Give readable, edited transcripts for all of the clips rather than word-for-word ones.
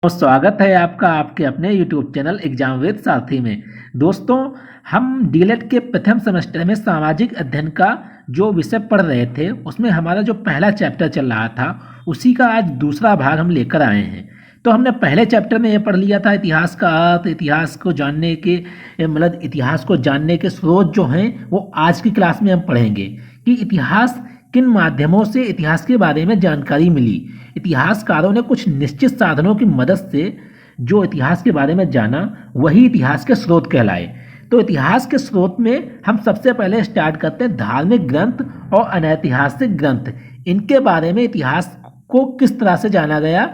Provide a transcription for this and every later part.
तो स्वागत है आपका आपके अपने YouTube चैनल एग्जाम विद साथी में। दोस्तों, हम डीएलएड के प्रथम सेमेस्टर में सामाजिक अध्ययन का जो विषय पढ़ रहे थे उसमें हमारा जो पहला चैप्टर चल रहा था उसी का आज दूसरा भाग हम लेकर आए हैं। तो हमने पहले चैप्टर में ये पढ़ लिया था इतिहास का अर्थ, इतिहास को जानने के मतलब इतिहास को जानने के स्रोत जो हैं वो आज की क्लास में हम पढ़ेंगे कि इतिहास किन माध्यमों से इतिहास के बारे में जानकारी मिली। इतिहासकारों ने कुछ निश्चित साधनों की मदद से जो इतिहास के बारे में जाना वही इतिहास के स्रोत कहलाए। तो इतिहास के स्रोत में हम सबसे पहले स्टार्ट करते हैं धार्मिक ग्रंथ और अनैतिहासिक ग्रंथ। इनके बारे में इतिहास को किस तरह से जाना गया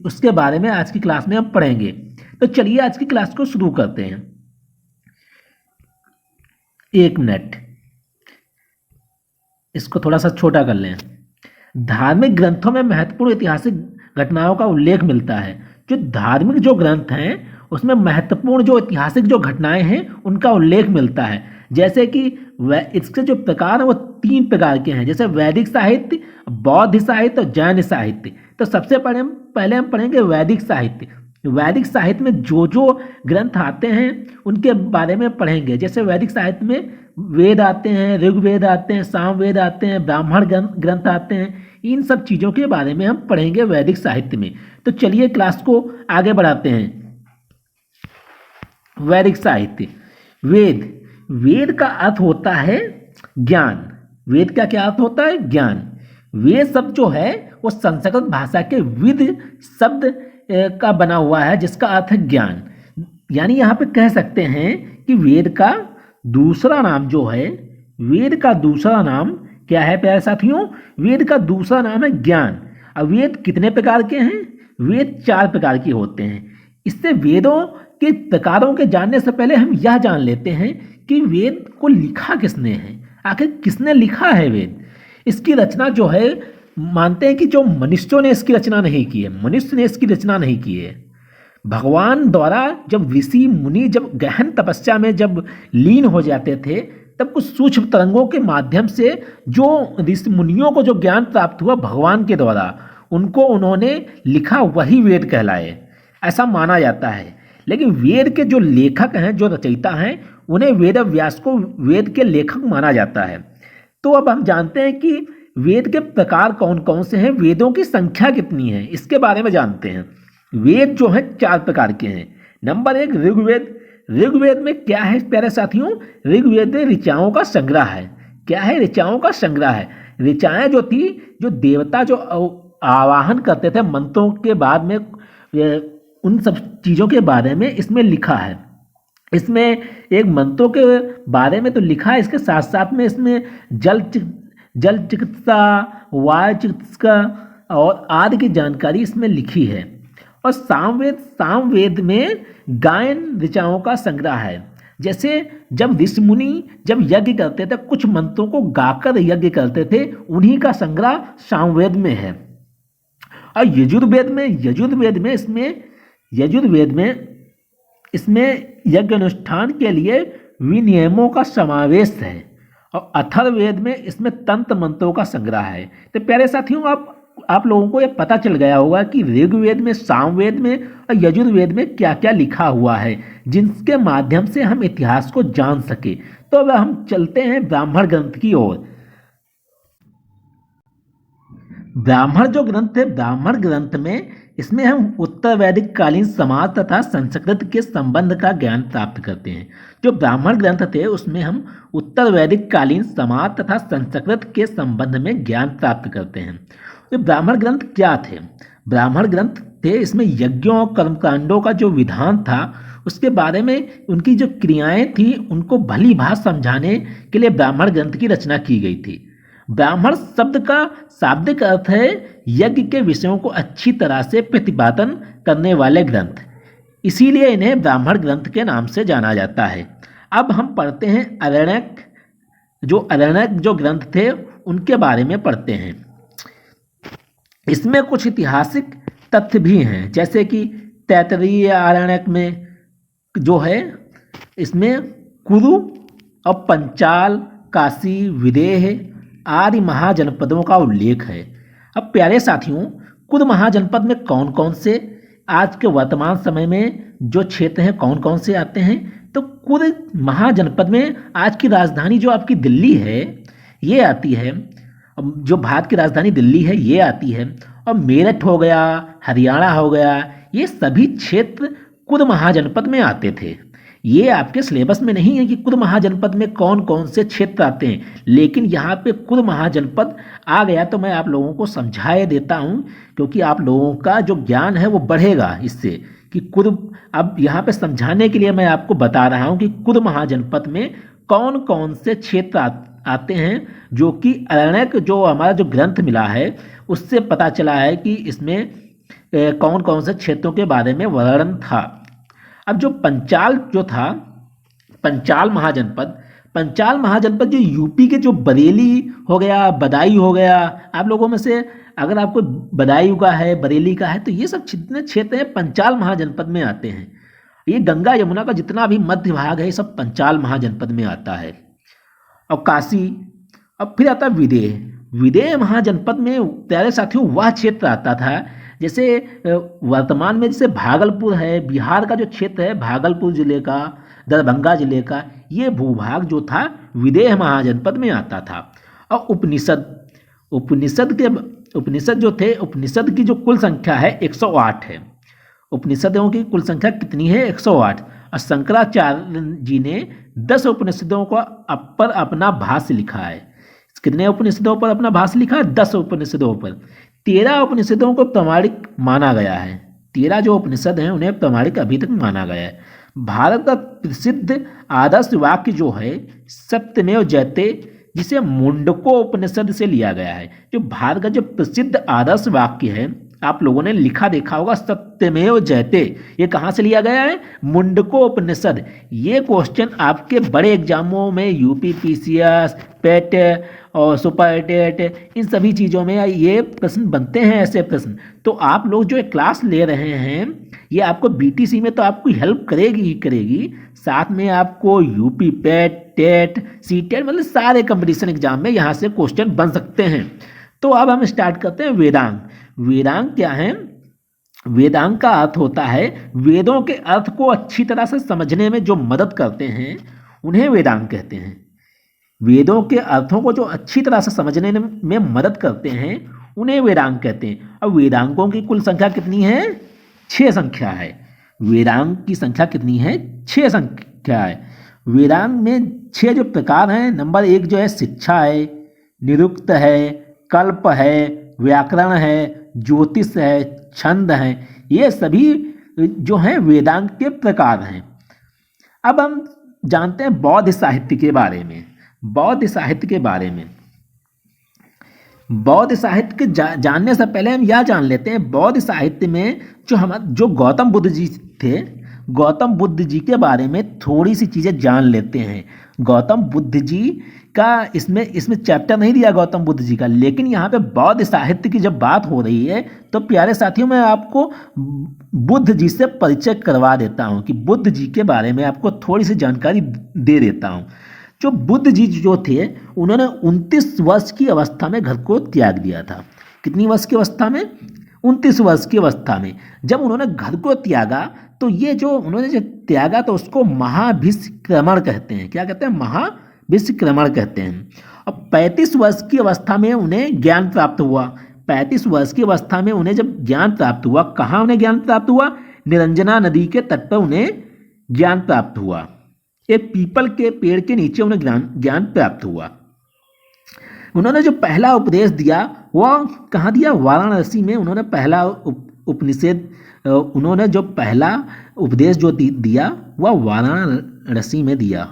उसके बारे में आज की क्लास में हम पढ़ेंगे। तो चलिए आज की क्लास को शुरू करते हैं। 1 मिनट, इसको थोड़ा सा छोटा कर लें। धार्मिक ग्रंथों में महत्वपूर्ण ऐतिहासिक घटनाओं का उल्लेख मिलता है। जो धार्मिक जो ग्रंथ हैं उसमें महत्वपूर्ण जो ऐतिहासिक जो घटनाएं हैं उनका उल्लेख मिलता है। जैसे कि इसके जो प्रकार हैं वो 3 प्रकार के हैं, जैसे वैदिक साहित्य, बौद्ध साहित्य और जैन साहित्य। तो सबसे पहले हम पढ़ेंगे वैदिक साहित्य। वैदिक साहित्य में जो जो ग्रंथ आते हैं उनके बारे में पढ़ेंगे। जैसे वैदिक साहित्य में वेद आते हैं, ऋग्वेद आते हैं, सामवेद आते हैं, ब्राह्मण ग्रंथ आते हैं। इन सब चीज़ों के बारे में हम पढ़ेंगे वैदिक साहित्य में। तो चलिए क्लास को आगे बढ़ाते हैं। वैदिक साहित्य। वेद, वेद का अर्थ होता है ज्ञान। वेद का क्या अर्थ होता है? ज्ञान। वेद शब्द जो है वो संस्कृत भाषा के विद शब्द का बना हुआ है जिसका अर्थ है ज्ञान। यानी यहाँ पे कह सकते हैं कि वेद का दूसरा नाम जो है, वेद का दूसरा नाम क्या है प्यारे साथियों? वेद का दूसरा नाम है ज्ञान। अब वेद कितने प्रकार के हैं? वेद 4 प्रकार के होते हैं। इससे वेदों के प्रकारों के जानने से पहले हम यह जान लेते हैं कि वेद को लिखा किसने है, आखिर किसने लिखा है वेद। इसकी रचना जो है मानते हैं कि जो मनुष्यों ने इसकी रचना नहीं की है, मनुष्य ने इसकी रचना नहीं की है। भगवान द्वारा जब ऋषि मुनि जब गहन तपस्या में जब लीन हो जाते थे तब कुछ सूक्ष्म तरंगों के माध्यम से जो ऋषि मुनियों को जो ज्ञान प्राप्त हुआ भगवान के द्वारा उनको उन्होंने लिखा वही वेद कहलाए, ऐसा माना जाता है। लेकिन वेद के जो लेखक हैं, जो रचयिता हैं, उन्हें वेद व्यास को वेद के लेखक माना जाता है। तो अब हम जानते हैं कि वेद के प्रकार कौन कौन से हैं, वेदों की संख्या कितनी है, इसके बारे में जानते हैं। वेद जो है 4 प्रकार के हैं। नंबर 1 ऋग्वेद। ऋग्वेद में क्या है प्यारे साथियों? ऋग्वेद में ऋचाओं का संग्रह है। क्या है? ऋचाओं का संग्रह है। ऋचाएं जो थी, जो देवता जो आवाहन करते थे मंत्रों के बाद में, उन सब चीज़ों के बारे में इसमें लिखा है। इसमें एक मंत्रों के बारे में तो लिखा है, इसके साथ साथ में इसमें जल चिकित्सा, वायु चिकित्सा और आदि की जानकारी इसमें लिखी है। और सामवेद में गायन ऋचाओं का संग्रह है। जैसे जब ऋषि मुनि जब यज्ञ करते थे, कुछ मंत्रों को गाकर यज्ञ करते थे, उन्हीं का संग्रह सामवेद में है। और यजुर्वेद में इसमें यज्ञ अनुष्ठान के लिए विनियमों का समावेश है। और अथर्ववेद में इसमें तंत्र मंत्रों का संग्रह है। तो प्यारे साथियों, आप लोगों को ये पता चल गया होगा कि ऋग्वेद में, सामवेद में और यजुर्वेद में क्या क्या लिखा हुआ है जिनके माध्यम से हम इतिहास को जान सके। तो अब हम चलते हैं ब्राह्मण ग्रंथ की ओर। ब्राह्मण जो ग्रंथ है, ब्राह्मण ग्रंथ में इसमें हम उत्तर वैदिक कालीन समाज तथा संस्कृत के संबंध का ज्ञान प्राप्त करते हैं। जो ब्राह्मण ग्रंथ थे उसमें हम उत्तर वैदिक कालीन समाज तथा संस्कृत के संबंध में ज्ञान प्राप्त करते हैं। तो ब्राह्मण ग्रंथ क्या थे? ब्राह्मण ग्रंथ थे, इसमें यज्ञों और कर्मकांडों का जो विधान था उसके बारे में, उनकी जो क्रियाएं थी उनको भली भांति समझाने के लिए ब्राह्मण ग्रंथ की रचना की गई थी। ब्राह्मण शब्द का शाब्दिक अर्थ है यज्ञ के विषयों को अच्छी तरह से प्रतिपादन करने वाले ग्रंथ, इसीलिए इन्हें ब्राह्मण ग्रंथ के नाम से जाना जाता है। अब हम पढ़ते हैं अरण्यक। अरण्यक जो ग्रंथ थे उनके बारे में पढ़ते हैं। इसमें कुछ ऐतिहासिक तथ्य भी हैं, जैसे कि तैत्तिरीय आरण्यक में जो है इसमें कुरु और पंचाल, काशी, विदेह आदि महाजनपदों का उल्लेख है। अब प्यारे साथियों, कुरु महाजनपद में कौन कौन से आज के वर्तमान समय में जो क्षेत्र हैं कौन कौन से आते हैं, तो कुल महाजनपद में आज की राजधानी जो आपकी दिल्ली है ये आती है, जो भारत की राजधानी दिल्ली है ये आती है, और मेरठ हो गया, हरियाणा हो गया, ये सभी क्षेत्र कुल महाजनपद में आते थे। ये आपके सिलेबस में नहीं है कि कुल महाजनपद में कौन कौन से क्षेत्र आते हैं, लेकिन यहाँ पे कुल महाजनपद आ गया तो मैं आप लोगों को समझाए देता हूँ, क्योंकि आप लोगों का जो ज्ञान है वो बढ़ेगा इससे कि कुल। अब यहाँ पे समझाने के लिए मैं आपको बता रहा हूँ कि कुल महाजनपद में कौन कौन से क्षेत्र आते हैं, जो कि अरण्यक जो हमारा जो ग्रंथ मिला है उससे पता चला है कि इसमें कौन कौन से क्षेत्रों के बारे में वर्णन था। अब जो पंचाल जो था, पंचाल महाजनपद जो यूपी के जो बरेली हो गया, बदायूं हो गया, आप लोगों में से अगर आपको बदायूं का है, बरेली का है, तो ये सब जितने क्षेत्र हैं पंचाल महाजनपद में आते हैं। ये गंगा यमुना का जितना भी मध्य भाग है ये सब पंचाल महाजनपद में आता है। और काशी, अब फिर आता है विदेह महाजनपद में प्यारे साथियों वह क्षेत्र आता था, जैसे वर्तमान में जैसे भागलपुर है, बिहार का जो क्षेत्र है भागलपुर जिले का, दरभंगा जिले का, ये भूभाग जो था विदेह महाजनपद में आता था। और उपनिषद जो थे, उपनिषद की जो कुल संख्या है 108 है। उपनिषदों की कुल संख्या कितनी है? 108। और शंकराचार्य जी ने 10 उपनिषदों को पर अपना भाष्य लिखा है। कितने उपनिषदों पर अपना भाष्य लिखा है? 10 उपनिषदों पर। 13 उपनिषदों को प्रामाणिक माना गया है। 13 जो उपनिषद हैं उन्हें प्रामाणिक अभी तक माना गया है। भारत का प्रसिद्ध आदर्श वाक्य जो है सत्यमेव जयते, जिसे मुंडको उपनिषद से लिया गया है। जो भारत का जो प्रसिद्ध आदर्श वाक्य है, आप लोगों ने लिखा देखा होगा सत्यमेव जयते, ये कहाँ से लिया गया है? मुंडको उपनिषद। ये क्वेश्चन आपके बड़े एग्जामों में यूपीपीसीएस, पेट और सुपर टेट, इन सभी चीज़ों में ये प्रश्न बनते हैं, ऐसे प्रश्न। तो आप लोग जो क्लास ले रहे हैं ये आपको बीटीसी में तो आपको हेल्प करेगी ही करेगी, साथ में आपको यूपी पेट, टेट, सीटेट, मतलब सारे कंपटीशन एग्जाम में यहाँ से क्वेश्चन बन सकते हैं। तो अब हम स्टार्ट करते हैं वेदांग। वेदांग क्या है? वेदांग का अर्थ होता है वेदों के अर्थ को अच्छी तरह से समझने में जो मदद करते हैं उन्हें वेदांग कहते हैं। वेदों के अर्थों को जो अच्छी तरह से समझने में मदद करते हैं उन्हें वेदांग कहते हैं। अब वेदांगों की कुल संख्या कितनी है? 6 संख्या है। वेदांग की संख्या कितनी है? 6 संख्या है। वेदांग में 6 जो प्रकार हैं, नंबर 1 जो है शिक्षा है, निरुक्त है, कल्प है, व्याकरण है, ज्योतिष है, छंद है, ये सभी जो हैं वेदांग के प्रकार हैं। अब हम जानते हैं बौद्ध साहित्य के बारे में। बौद्ध साहित्य के बारे में, बौद्ध साहित्य के जानने से पहले हम यह जान लेते हैं बौद्ध साहित्य में जो गौतम बुद्ध जी थे, गौतम बुद्ध जी के बारे में थोड़ी सी चीज़ें जान लेते हैं। गौतम बुद्ध जी का इसमें चैप्टर नहीं दिया गौतम बुद्ध जी का, लेकिन यहाँ पे बौद्ध साहित्य की जब बात हो रही है तो प्यारे साथियों मैं आपको बुद्ध जी से परिचय करवा देता हूँ कि बुद्ध जी के बारे में आपको थोड़ी सी जानकारी दे देता हूँ। जो बुद्ध जी जो थे उन्होंने 29 वर्ष की अवस्था में घर को त्याग दिया था। कितनी वर्ष की अवस्था में? 29 वर्ष की अवस्था में जब उन्होंने घर को त्यागा तो ये जो उन्होंने जो त्यागा तो उसको महाभिष्क्रमण कहते हैं। क्या कहते हैं? महाभिष्क्रमण कहते हैं। अब 35 वर्ष की अवस्था में उन्हें ज्ञान प्राप्त हुआ। 35 वर्ष की अवस्था में उन्हें जब ज्ञान प्राप्त हुआ, कहाँ उन्हें ज्ञान प्राप्त हुआ? निरंजना नदी के तट पर उन्हें ज्ञान प्राप्त हुआ। एक पीपल के पेड़ के नीचे उन्हें ज्ञान प्राप्त हुआ। उन्होंने जो पहला उपदेश दिया वह कहाँ दिया? वाराणसी में उन्होंने पहला उन्होंने जो पहला उपदेश जो दिया वह वाराणसी में दिया।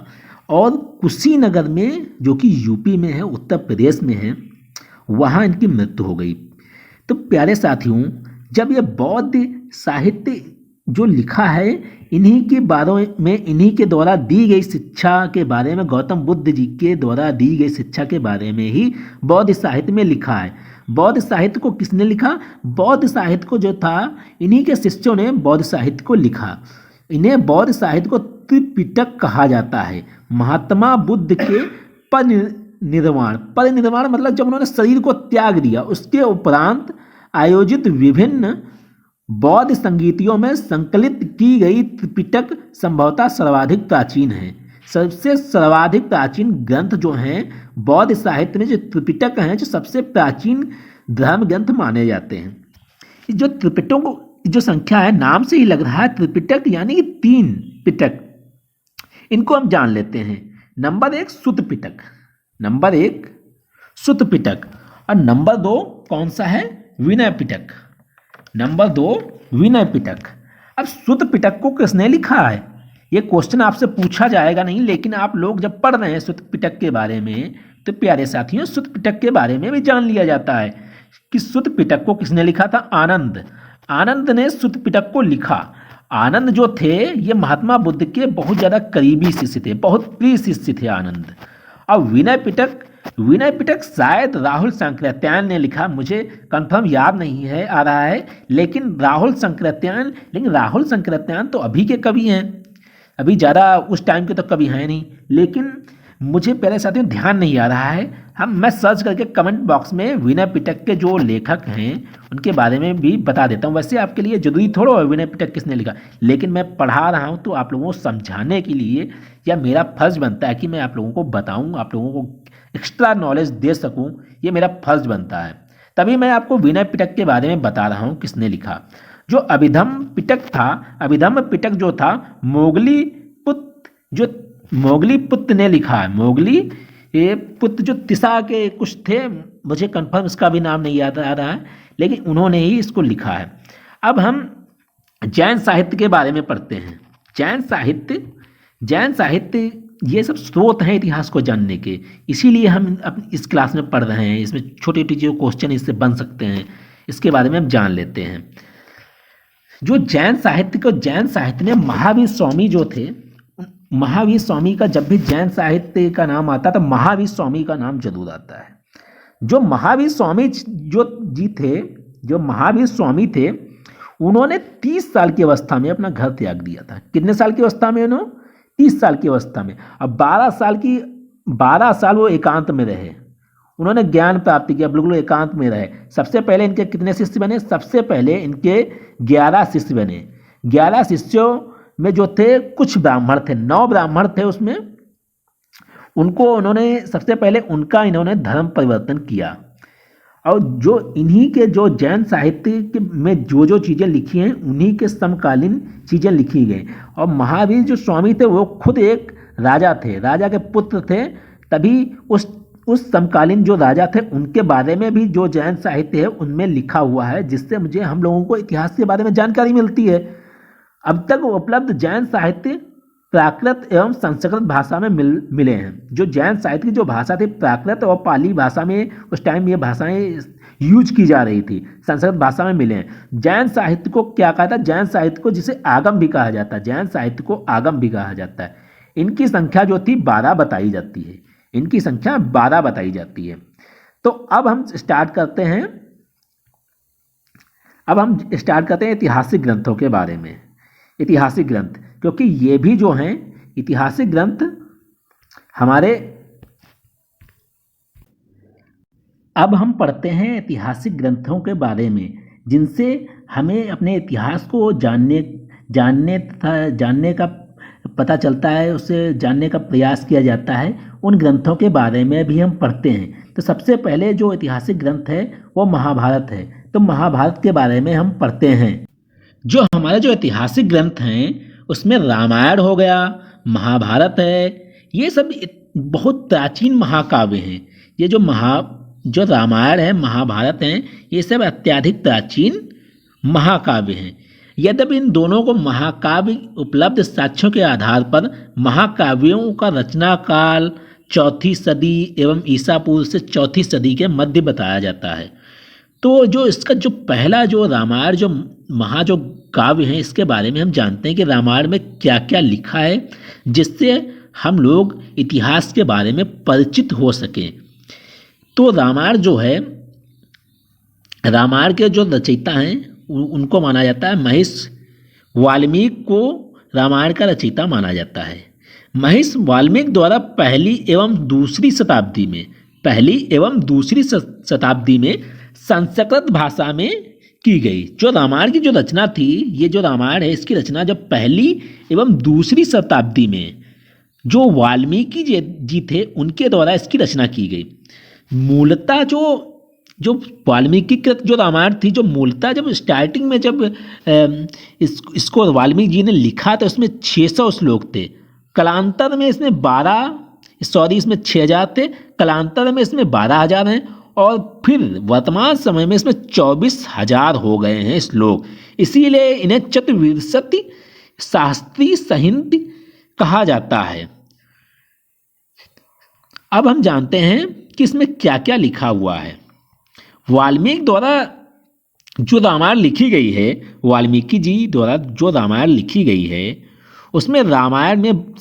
और कुशीनगर में जो कि यूपी में है, उत्तर प्रदेश में है, वहाँ इनकी मृत्यु हो गई। तो प्यारे साथियों, जब ये बौद्ध साहित्य जो लिखा है इन्हीं के बारे में, इन्हीं के द्वारा दी गई शिक्षा के बारे में, गौतम बुद्ध जी के द्वारा दी गई शिक्षा के बारे में ही बौद्ध साहित्य में लिखा है। बौद्ध साहित्य को किसने लिखा? बौद्ध साहित्य को जो था इन्हीं के शिष्यों ने बौद्ध साहित्य को लिखा। इन्हें बौद्ध साहित्य को त्रिपिटक कहा जाता है। महात्मा बुद्ध के परिनिर्वाण मतलब जब उन्होंने शरीर को त्याग दिया उसके उपरांत आयोजित विभिन्न बौद्ध संगीतियों में संकलित की गई त्रिपिटक संभवतः सर्वाधिक प्राचीन है। सबसे सर्वाधिक प्राचीन ग्रंथ जो हैं बौद्ध साहित्य में जो त्रिपिटक हैं, जो सबसे प्राचीन धर्म ग्रंथ माने जाते हैं। जो त्रिपिटकों को जो संख्या है, नाम से ही लग रहा है त्रिपिटक यानी कि 3 पिटक। इनको हम जान लेते हैं। नंबर 1 सुत्त पिटक, नंबर 1 सुत्त पिटक, और नंबर 2 कौन सा है? विनय पिटक, नंबर 2 विनय पिटक। अब सुत्त पिटक को किसने लिखा है? ये क्वेश्चन आपसे पूछा जाएगा नहीं, लेकिन आप लोग जब पढ़ रहे हैं सुत्त पिटक के बारे में तो प्यारे साथियों सुत्त पिटक के बारे में भी जान लिया जाता है कि सुत्त पिटक को किसने लिखा था? आनंद। आनंद ने सुत्त पिटक को लिखा। आनंद जो थे ये महात्मा बुद्ध के बहुत ज़्यादा करीबी शिष्य थे, बहुत प्रिय शिष्य थे आनंद। और विनय पिटक शायद राहुल संकृत्यायन ने लिखा, मुझे कंफर्म याद नहीं है आ रहा है, लेकिन राहुल संकृत्यायन तो अभी के कवि हैं, अभी ज़्यादा उस टाइम के तो कवि हैं नहीं, लेकिन मुझे पहले साथियों ध्यान नहीं आ रहा है। मैं सर्च करके कमेंट बॉक्स में विनय पिटक के जो लेखक हैं उनके बारे में भी बता देता हूँ। वैसे आपके लिए जरूरी थोड़ा है विनय पिटक किसने लिखा, लेकिन मैं पढ़ा रहा हूँ तो आप लोगों को समझाने के लिए, या मेरा फर्ज बनता है कि मैं आप लोगों को बताऊँ, आप लोगों को एक्स्ट्रा नॉलेज दे सकूँ, ये मेरा फर्ज बनता है। तभी मैं आपको विनय पिटक के बारे में बता रहा हूँ किसने लिखा। जो अभिधम्म पिटक था, अभिधम्म पिटक जो था मोगली पुत्र ने लिखा है। मोगली ये पुत्र जो तिसा के कुछ थे, मुझे कंफर्म इसका भी नाम नहीं याद आ रहा है, लेकिन उन्होंने ही इसको लिखा है। अब हम जैन साहित्य के बारे में पढ़ते हैं। जैन साहित्य ये सब स्रोत हैं इतिहास को जानने के, इसीलिए हम इस क्लास में पढ़ रहे हैं। इसमें छोटे छोटे जो क्वेश्चन इससे बन सकते हैं, इसके बारे में हम जान लेते हैं। जो जैन साहित्य ने महावीर स्वामी जो थे, महावीर स्वामी का जब भी जैन साहित्य का नाम आता है तो महावीर स्वामी का नाम जरूर आता है। जो महावीर स्वामी थे उन्होंने 30 साल की अवस्था में अपना घर त्याग दिया था। कितने साल की अवस्था में? उन्होंने 30 साल की अवस्था में। अब 12 साल वो एकांत में रहे, उन्होंने ज्ञान प्राप्ति किया, बिल्कुल एकांत में रहे। सबसे पहले इनके कितने शिष्य बने? सबसे पहले इनके 11 शिष्य बने। 11 शिष्यों में जो थे कुछ ब्राह्मण थे, 9 ब्राह्मण थे उसमें। सबसे पहले इन्होंने धर्म परिवर्तन किया। और जो इन्हीं के जो जैन साहित्य में जो चीज़ें लिखी हैं उन्हीं के समकालीन चीज़ें लिखी गई। और महावीर जो स्वामी थे वो खुद एक राजा थे, राजा के पुत्र थे, तभी उस समकालीन जो राजा थे उनके बारे में भी जो जैन साहित्य है उनमें लिखा हुआ है, जिससे मुझे हम लोगों को इतिहास के बारे में जानकारी मिलती है। अब तक उपलब्ध जैन साहित्य प्राकृत एवं संस्कृत भाषा में मिले हैं। जो जैन साहित्य की जो भाषा थी प्राकृत और पाली भाषा में, उस टाइम ये भाषाएं यूज की जा रही थी, संस्कृत भाषा में मिले हैं। जैन साहित्य को क्या कहा था? जैन साहित्य को जिसे आगम भी कहा जाता है, जैन साहित्य को आगम भी कहा जाता है। इनकी संख्या जो थी 12 बताई जाती है, इनकी संख्या 12 बताई जाती है। तो अब हम स्टार्ट करते हैं ऐतिहासिक ग्रंथों के बारे में। ऐतिहासिक ग्रंथ, क्योंकि ये भी जो हैं ऐतिहासिक ग्रंथ हमारे, अब हम पढ़ते हैं ऐतिहासिक ग्रंथों के बारे में जिनसे हमें अपने इतिहास को जानने का पता चलता है, उसे जानने का प्रयास किया जाता है। उन ग्रंथों के बारे में भी हम पढ़ते हैं। तो सबसे पहले जो ऐतिहासिक ग्रंथ है वो महाभारत है। तो महाभारत के बारे में हम पढ़ते हैं। जो हमारे जो ऐतिहासिक ग्रंथ हैं उसमें रामायण हो गया, महाभारत है, ये सब बहुत प्राचीन महाकाव्य हैं। ये जो रामायण है, महाभारत हैं, ये सब अत्यधिक प्राचीन महाकाव्य हैं। यद्यपि इन दोनों को महाकाव्य उपलब्ध साक्ष्यों के आधार पर महाकाव्यों का रचना काल 4वीं सदी एवं ईसा पूर्व से 4वीं सदी के मध्य बताया जाता है। तो जो इसका जो पहला जो रामायण जो काव्य है, इसके बारे में हम जानते हैं कि रामायण में क्या क्या लिखा है, जिससे हम लोग इतिहास के बारे में परिचित हो सकें। तो रामायण जो है, रामायण के जो रचयिता हैं उनको माना जाता है महर्षि वाल्मीकि को रामायण का रचयिता माना जाता है। महर्षि वाल्मीकि द्वारा पहली एवं दूसरी शताब्दी में संस्कृत भाषा में की गई। जो रामायण की जो रचना थी, ये जो रामायण है इसकी रचना जब पहली एवं दूसरी शताब्दी में जो वाल्मीकि जी थे उनके द्वारा इसकी रचना की गई। मूलतः जो जो वाल्मीकि कृत जो रामायण थी, जो मूलतः जब स्टार्टिंग में जब इसको वाल्मीकि जी ने लिखा तो इसमें 600 श्लोक थे। कालांतर में इसमें 6,000 थे, कालांतर में इसमें 12,000 हैं और फिर वर्तमान समय में इसमें 24,000 हो गए हैं श्लोक। इसीलिए इन्हें चतुर्विंशति शास्त्री संहिता कहा जाता है। अब हम जानते हैं कि इसमें क्या क्या लिखा हुआ है। वाल्मीकि द्वारा जो रामायण लिखी गई है, वाल्मीकि जी द्वारा जो रामायण लिखी गई है उसमें रामायण में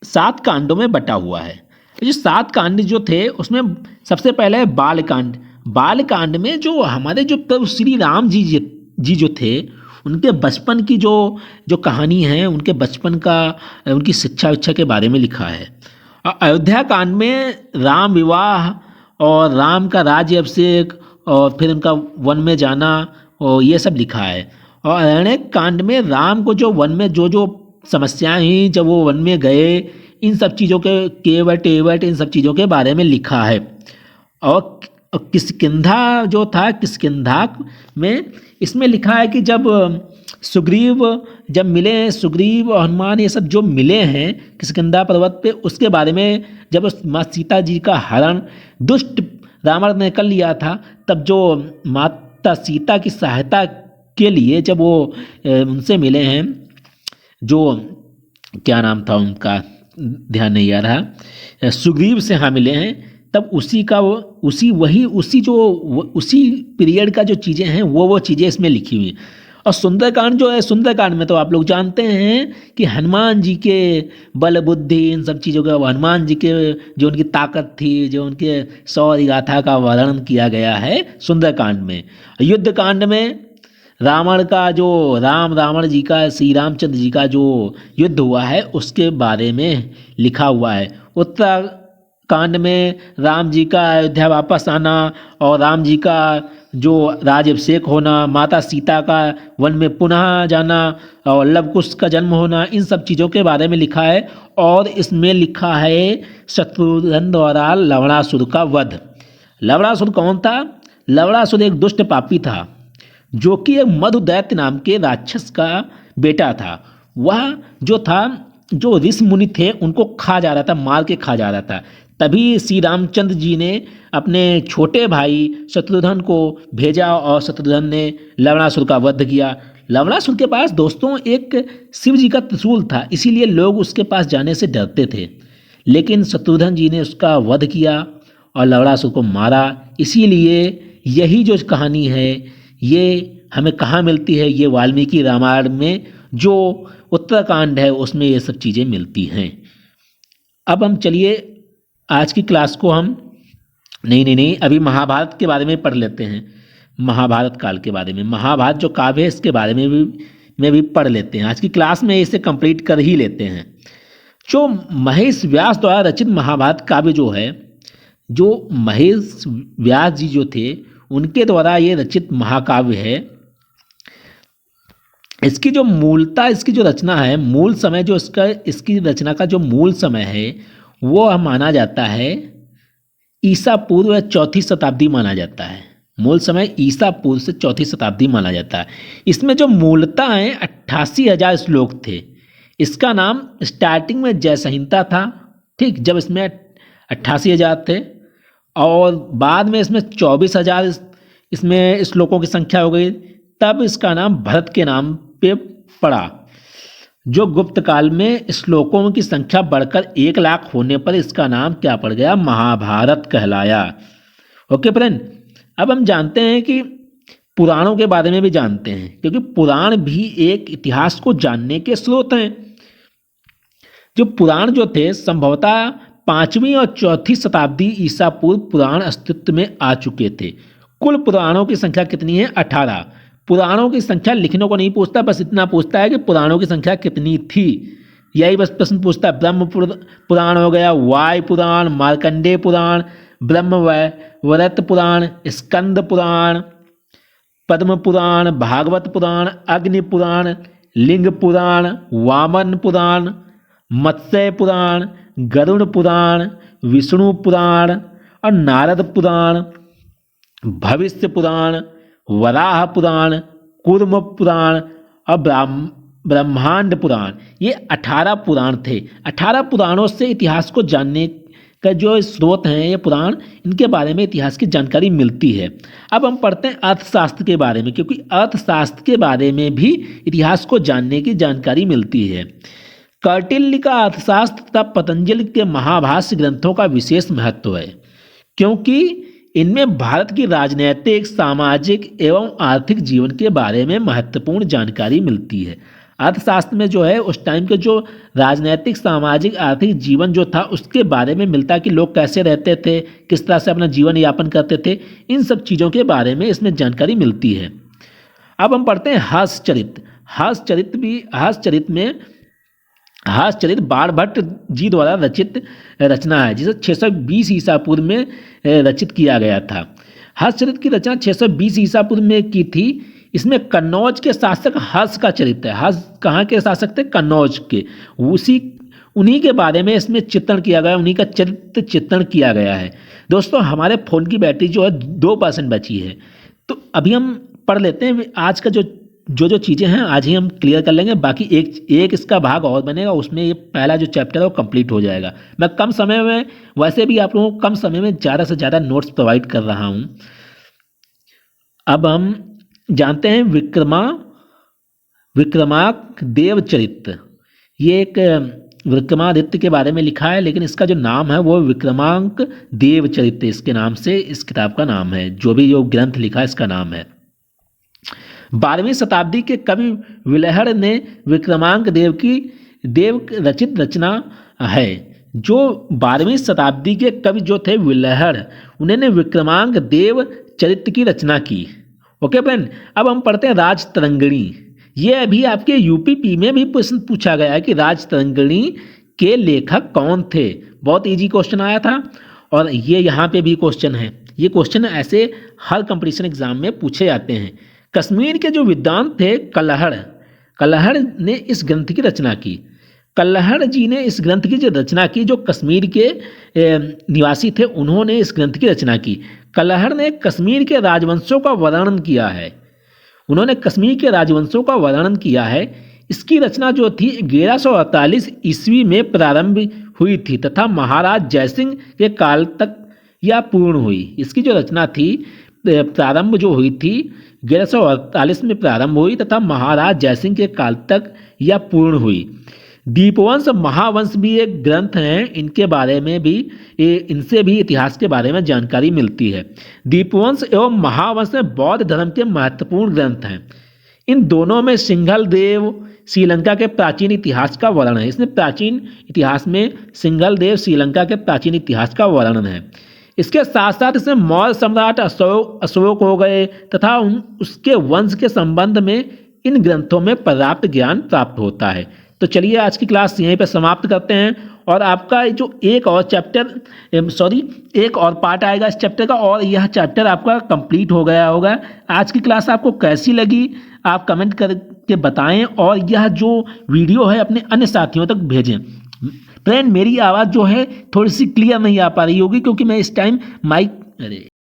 7 कांडों में बटा हुआ है। ये 7 कांड जो थे उसमें सबसे पहले है बालकांड। बालकांड में जो हमारे जो प्रभु श्री राम जी जो थे उनके बचपन की जो कहानी है, उनके बचपन का, उनकी शिक्षा विक्षा के बारे में लिखा है। और अयोध्या कांड में राम विवाह और राम का राज्य अभिषेक और फिर उनका वन में जाना और ये सब लिखा है। और अरण्यक कांड में राम को जो वन में जो समस्याएं हुई जब वो वन में गए, इन सब चीज़ों के केवट एवट इन सब चीज़ों के बारे में लिखा है। और किष्किंधा जो था, किष्किंधा में इसमें लिखा है कि जब सुग्रीव जब मिले, सुग्रीव और हनुमान ये सब जो मिले हैं किष्किंधा पर्वत पे, उसके बारे में जब माँ सीता जी का हरण दुष्ट रावण ने कर लिया था, तब जो माता सीता की सहायता के लिए जब वो उनसे मिले हैं, जो क्या नाम था उनका ध्यान नहीं आ रहा, सुग्रीव से हाँ मिले हैं, तब उसी पीरियड का जो चीज़ें हैं वो चीज़ें इसमें लिखी हुई। और सुंदरकांड जो है, सुंदरकांड में तो आप लोग जानते हैं कि हनुमान जी के बल बुद्धि इन सब चीज़ों का, हनुमान जी के जो उनकी ताकत थी, जो उनके शौर्य गाथा का वर्णन किया गया है सुंदरकांड में। युद्ध कांड में रावण का जो रावण जी का श्री रामचंद्र जी का जो युद्ध हुआ है उसके बारे में लिखा हुआ है। उत्तराकांड में राम जी का अयोध्या वापस आना और राम जी का जो राज्याभिषेक होना, माता सीता का वन में पुनः जाना और लवकुश का जन्म होना, इन सब चीज़ों के बारे में लिखा है। और इसमें लिखा है शत्रुघ्न द्वारा लवणासुर का वध। लवणासुर कौन था? लवणासुर एक दुष्ट पापी था जो कि एक मधुदैत्य नाम के राक्षस का बेटा था। वह जो था, जो ऋषि मुनि थे उनको खा जा रहा था, मार के खा जा रहा था। तभी श्री रामचंद्र जी ने अपने छोटे भाई शत्रुघ्न को भेजा और शत्रुघ्न ने लवणासुर का वध किया। लवणासुर के पास दोस्तों एक शिव जी का त्रिशूल था, इसीलिए लोग उसके पास जाने से डरते थे। लेकिन शत्रुघ्न जी ने उसका वध किया और लवणासुर को मारा। इसीलिए यही जो कहानी है ये हमें कहाँ मिलती है? ये वाल्मीकि रामायण में जो उत्तरकांड है उसमें ये सब चीज़ें मिलती हैं। अब हम चलिए आज की क्लास को हम नहीं अभी महाभारत के बारे में पढ़ लेते हैं। महाभारत काल के बारे में, महाभारत जो काव्य है इसके बारे में भी पढ़ लेते हैं। आज की क्लास में इसे कंप्लीट कर ही लेते हैं। जो महेश व्यास द्वारा रचित महाभारत काव्य जो है, जो महेश व्यास जी जो थे उनके द्वारा ये रचित महाकाव्य है। इसकी जो मूलता, इसकी जो रचना है, मूल समय जो इसकी रचना का जो मूल समय है वो माना जाता है ईसा पूर्व 4वीं शताब्दी माना जाता है। मूल समय ईसा पूर्व से 4वीं शताब्दी माना जाता है। इसमें जो मूलता है 88,000 श्लोक थे। इसका नाम स्टार्टिंग में जय संहिता था, ठीक, जब इसमें 88,000 थे और बाद में इसमें 24,000 इसमें श्लोकों की संख्या हो गई। तब इसका नाम भरत के नाम पे पड़ा। जो गुप्त काल में श्लोकों की संख्या बढ़कर 1 लाख होने पर इसका नाम क्या पड़ गया? महाभारत कहलाया। ओके फ्रेंड, अब हम जानते हैं कि पुराणों के बारे में भी जानते हैं, क्योंकि पुराण भी एक इतिहास को जानने के स्रोत हैं। जो पुराण जो थे संभवतः 5वीं और 4वीं शताब्दी ईसा पूर्व पुराण अस्तित्व में आ चुके थे। कुल पुराणों की संख्या कितनी है? 18। पुराणों की संख्या लिखने को नहीं पूछता, बस इतना पूछता है कि पुराणों की संख्या कितनी थी, यही बस प्रश्न पूछता है। ब्रह्म पुराण हो गया, वायु पुराण, मार्कंडेय पुराण, ब्रह्म वैवर्त पुराण, स्कंद पुराण, पद्म पुराण, भागवत पुराण, अग्नि पुराण, लिंग पुराण, वामन पुराण, मत्स्य पुराण, गरुड़ पुराण, विष्णु पुराण और नारद पुराण, भविष्य पुराण, वराह पुराण, कूर्म पुराण और ब्रह्मांड पुराण। ये 18 पुराण थे। 18 पुराणों से इतिहास को जानने का जो स्रोत हैं ये पुराण, इनके बारे में इतिहास की जानकारी मिलती है। अब हम पढ़ते हैं अर्थशास्त्र के बारे में, क्योंकि अर्थशास्त्र के बारे में भी इतिहास को जानने की जानकारी मिलती है। कौटिल्य का अर्थशास्त्र तथा पतंजलि के महाभाष्य ग्रंथों का विशेष महत्व है, क्योंकि इनमें भारत की राजनैतिक, सामाजिक एवं आर्थिक जीवन के बारे में महत्वपूर्ण जानकारी मिलती है। अर्थशास्त्र में जो है उस टाइम के जो राजनैतिक, सामाजिक, आर्थिक जीवन जो था उसके बारे में मिलता है कि लोग कैसे रहते थे, किस तरह से अपना जीवन यापन करते थे, इन सब चीज़ों के बारे में इसमें जानकारी मिलती है। अब हम पढ़ते हैं हर्षचरित। हर्षचरित बाणभट्ट जी द्वारा रचित रचना है, जिसे 620 ईसा पूर्व में रचित किया गया था। हर्षचरित की रचना 620 ईसा पूर्व में की थी। इसमें कन्नौज के शासक हर्ष का चरित्र है। हर्ष कहाँ के शासक थे? कन्नौज के। उन्हीं के बारे में इसमें चित्रण किया गया, उन्हीं का चरित्र चित्रण किया गया है। दोस्तों हमारे फ़ोन की बैटरी जो है 2% बची है, तो अभी हम पढ़ लेते हैं आज का जो चीज़ें हैं आज ही हम क्लियर कर लेंगे। बाकी एक इसका भाग और बनेगा, उसमें ये पहला जो चैप्टर है वो कंप्लीट हो जाएगा। मैं कम समय में, वैसे भी आप लोगों को कम समय में ज़्यादा से ज़्यादा नोट्स प्रोवाइड कर रहा हूँ। अब हम जानते हैं विक्रमादेव चरित्र। ये एक विक्रमादित्य के बारे में लिखा है, लेकिन इसका जो नाम है वो विक्रमांक देव चरित्र इसके नाम से इस किताब का नाम है। जो ग्रंथ लिखा है इसका नाम है। 12वीं शताब्दी के कवि विलहड़ ने विक्रमांक देव रचित रचना है। जो 12वीं शताब्दी के कवि जो थे विलहड़, उन्होंने विक्रमांक देव चरित्र की रचना की। ओके फ्रेंड, अब हम पढ़ते हैं राजतरंगिणी। ये अभी आपके यूपीपी में भी प्रश्न पूछा गया है कि राजतरंगिणी के लेखक कौन थे। बहुत इजी क्वेश्चन आया था और ये यहाँ पे भी क्वेश्चन है। ये क्वेश्चन ऐसे हर कंपटीशन एग्जाम में पूछे जाते हैं। कश्मीर के जो विद्वान थे कल्हड़ ने इस ग्रंथ की रचना की। कल्हड़ जी ने इस ग्रंथ की जो रचना की, जो कश्मीर के निवासी थे उन्होंने इस ग्रंथ की रचना की। कल्हड़ ने कश्मीर के राजवंशों का वर्णन किया है। उन्होंने कश्मीर के राजवंशों का वर्णन किया है। इसकी रचना जो थी 1148 ईस्वी में प्रारंभ हुई थी तथा महाराज जयसिंह के काल तक यह पूर्ण हुई। इसकी जो रचना थी प्रारंभ जो हुई थी 1148 में प्रारंभ हुई तथा महाराज जयसिंह के काल तक यह पूर्ण हुई। दीपवंश, महावंश भी एक ग्रंथ हैं। इनके बारे में भी इनसे भी इतिहास के बारे में जानकारी मिलती है। दीपवंश एवं महावंश में बौद्ध धर्म के महत्वपूर्ण ग्रंथ हैं। इन दोनों में सिंघल देव श्रीलंका के प्राचीन इतिहास का वर्णन है। इसमें प्राचीन इतिहास में सिंघल देव श्रीलंका के प्राचीन इतिहास का वर्णन है। इसके साथ साथ इसमें मौर्य सम्राट अशोक हो गए तथा उसके वंश के संबंध में इन ग्रंथों में पर्याप्त ज्ञान प्राप्त होता है। तो चलिए आज की क्लास यहीं पर समाप्त करते हैं और आपका जो एक और पार्ट आएगा इस चैप्टर का, और यह चैप्टर आपका कंप्लीट हो गया होगा। आज की क्लास आपको कैसी लगी आप कमेंट करके बताएं और यह जो वीडियो है अपने अन्य साथियों तक भेजें। फ्रेंड मेरी आवाज़ जो है थोड़ी सी क्लियर नहीं आ पा रही होगी क्योंकि मैं इस टाइम माइक